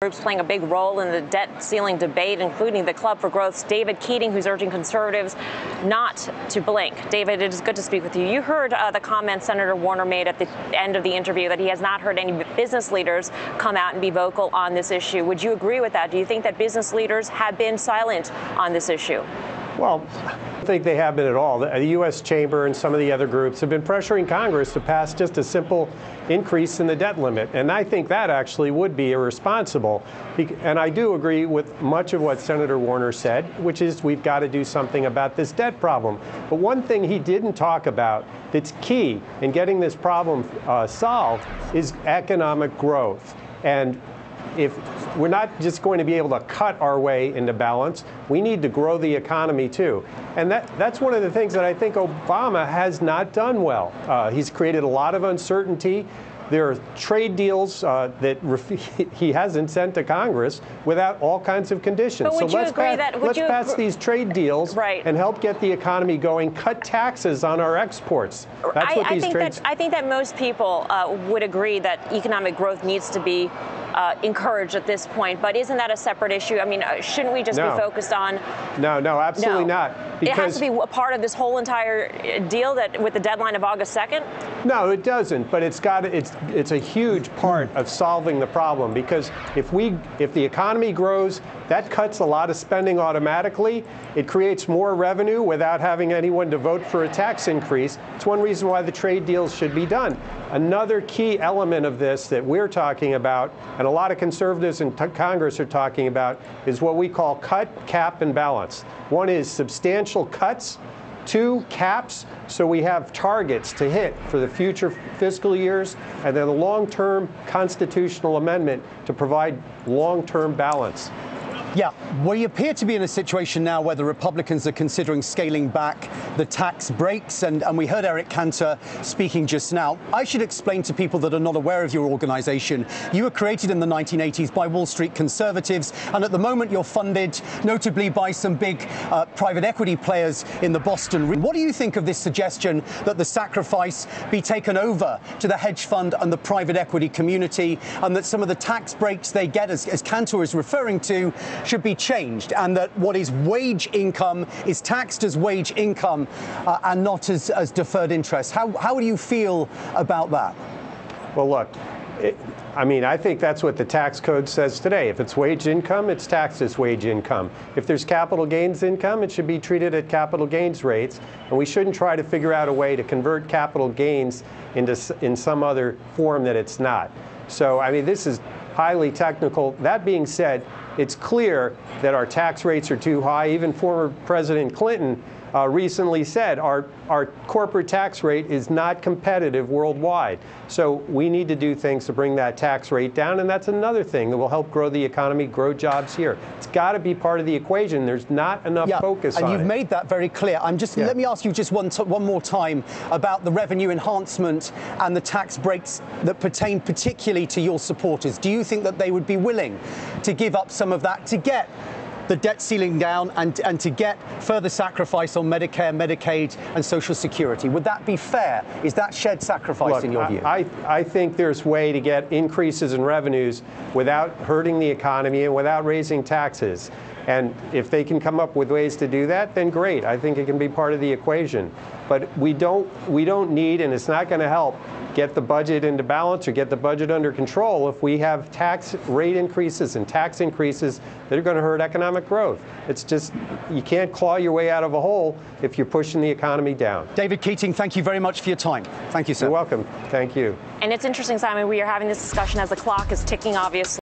groups playing a big role in the debt ceiling debate, including the Club for Growth's David Keating, who's urging conservatives not to blink. David, it is good to speak with you. You heard the comments Senator Warner made at the end of the interview that he has not heard any business leaders come out and be vocal on this issue. Would you agree with that? Do you think that business leaders have been silent on this issue? Well, I don't think they have been at all. The U.S. Chamber and some of the other groups have been pressuring Congress to pass just a simple increase in the debt limit. And I think that actually would be irresponsible. And I do agree with much of what Senator Warner said, which is we've got to do something about this debt problem. But one thing he didn't talk about that's key in getting this problem solved is economic growth. And if we're not just going to be able to cut our way into balance, we need to grow the economy too. And that's one of the things that I think Obama has not done well. He's created a lot of uncertainty. There are trade deals that he hasn't sent to Congress without all kinds of conditions. But let's pass these trade deals and help get the economy going. Cut taxes on our exports. That's what these trades. I think that most people would agree that economic growth needs to be encouraged at this point. But isn't that a separate issue? I mean, shouldn't we just be focused on? No, absolutely not. Because it has to be a part of this whole entire deal that with the deadline of August 2nd? No, it doesn't. But it's a huge part of solving the problem, because if the economy grows, that cuts a lot of spending automatically. It creates more revenue without having anyone to vote for a tax increase. It's one reason why the trade deals should be done. Another key element of this that we're talking about, and a lot of conservatives in Congress are talking about, is what we call cut, cap, and balance. One is substantial cuts. Two, caps, so we have targets to hit for the future fiscal years, and then a long-term constitutional amendment to provide long-term balance. Yeah, we appear to be in a situation now where the Republicans are considering scaling back the tax breaks, and we heard Eric Cantor speaking just now. I should explain to people that are not aware of your organization. You were created in the 1980s by Wall Street conservatives, and at the moment you're funded notably by some big private equity players in the Boston region. What do you think of this suggestion that the sacrifice be taken over to the hedge fund and the private equity community, and that some of the tax breaks they get, as Cantor is referring to, should be changed, and that what is wage income is taxed as wage income and not as deferred interest? How do you feel about that? Well, look, I think that's what the tax code says today. If it's wage income, it's taxed as wage income. If there's capital gains income, it should be treated at capital gains rates, and we shouldn't try to figure out a way to convert capital gains in some other form that it's not. So, this is highly technical. That being said, it's clear that our tax rates are too high. Even former President Clinton recently said our corporate tax rate is not competitive worldwide. So we need to do things to bring that tax rate down, and that's another thing that will help grow the economy, grow jobs here. It's got to be part of the equation. There's not enough focus on it. And you've made that very clear. Let me ask you just one more time about the revenue enhancement and the tax breaks that pertain particularly to your supporters. Do you think that they would be willing to give up some of that to get the debt ceiling down and to get further sacrifice on Medicare, Medicaid, and Social Security? Would that be fair? Is that shared sacrifice in your view? I think there's a way to get increases in revenues without hurting the economy and without raising taxes. And if they can come up with ways to do that, then great. I think it can be part of the equation. But we don't need, and it's not going to help, get the budget into balance or get the budget under control if we have tax rate increases and tax increases that are going to hurt economic growth. It's just, you can't claw your way out of a hole if you're pushing the economy down. David Keating, thank you very much for your time. Thank you, sir. You're welcome. Thank you. And it's interesting, Simon, we are having this discussion as the clock is ticking, obviously.